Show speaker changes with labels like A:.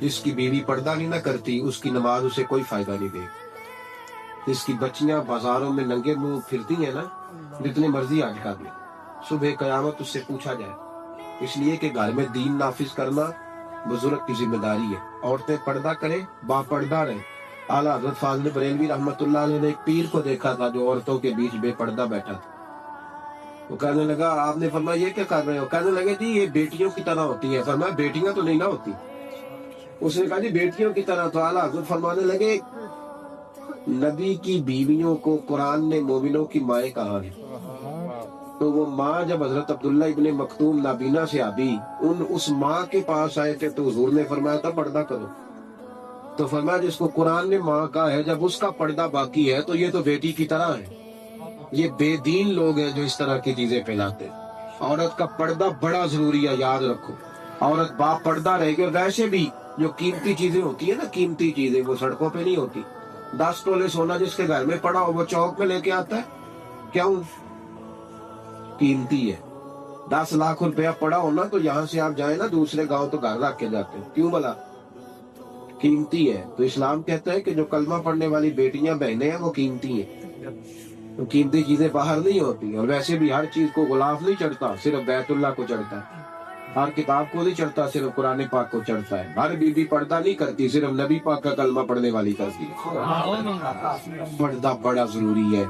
A: جس کی بیوی پردہ نہیں نہ کرتی اس کی نماز اسے کوئی فائدہ نہیں دے. جس کی بچیاں بازاروں میں ننگے منہ پھرتی ہیں نا، جتنے مرضی آج کر لیں، صبح قیامت اس سے پوچھا جائے. اس لیے کہ گھر میں دین نافذ کرنا بزرگ کی ذمہ داری ہے. عورتیں پردہ کریں، با پردہ رہیں. اعلیٰ حضرت فاضل بریلوی رحمۃ اللہ علیہ نے ایک پیر کو دیکھا تھا جو عورتوں کے بیچ بے پردہ بیٹھا تھا. وہ کہنے لگا، آپ نے فرمایا یہ کیا کر رہے ہو؟ کہنے لگے جی یہ بیٹیوں کی طرح ہوتی ہیں. فرمایا بیٹیاں تو نہیں نہ ہوتی. اس نے کہا جی بیٹیوں کی طرح. تو اعلیٰ حضرت فرمانے لگے نبی کی بیویوں کو قرآن نے مومنوں کی مائیں کہا ہے. تو وہ ماں جب حضرت عبداللہ ابن مکتوم نابینا سے آبی اس ماں کے پاس آئے تھے تو حضور نے فرمایا تھا پردہ کرو. تو فرمایا جس کو قرآن نے ماں کہا ہے جب اس کا پردہ باقی ہے تو یہ تو بیٹی کی طرح ہے. یہ بے دین لوگ ہیں جو اس طرح کی چیزیں پھیلاتے ہیں. عورت کا پردہ بڑا ضروری ہے، یاد رکھو. عورت با پردہ رہے گی. ویسے بھی جو قیمتی چیزیں ہوتی ہیں نا، قیمتی چیزیں وہ سڑکوں پہ نہیں ہوتی. 10 تولے سونا جس کے گھر میں پڑا ہو وہ چوک میں لے کے آتا ہے. کیوں؟ قیمتی ہے. 10 لاکھ روپیہ پڑا ہونا تو یہاں سے آپ جائیں نا دوسرے گاؤں تو گھر رکھ کے جاتے ہیں. کیوں بلا؟ قیمتی ہے. تو اسلام کہتا ہے کہ جو کلمہ پڑھنے والی بیٹیاں بہنیں ہیں وہ قیمتی ہیں. تو قیمتی چیزیں باہر نہیں ہوتی. اور ویسے بھی ہر چیز کو غلاف نہیں چڑھتا، صرف بیت اللہ کو چڑھتا ہے. ہر کتاب کو نہیں چڑھتا، صرف قرآن پاک کو چڑھتا ہے. ہر بیوی پردہ نہیں کرتی، صرف نبی پاک کا کلمہ پڑھنے والی کرتی ہے. پردہ بڑا ضروری ہے.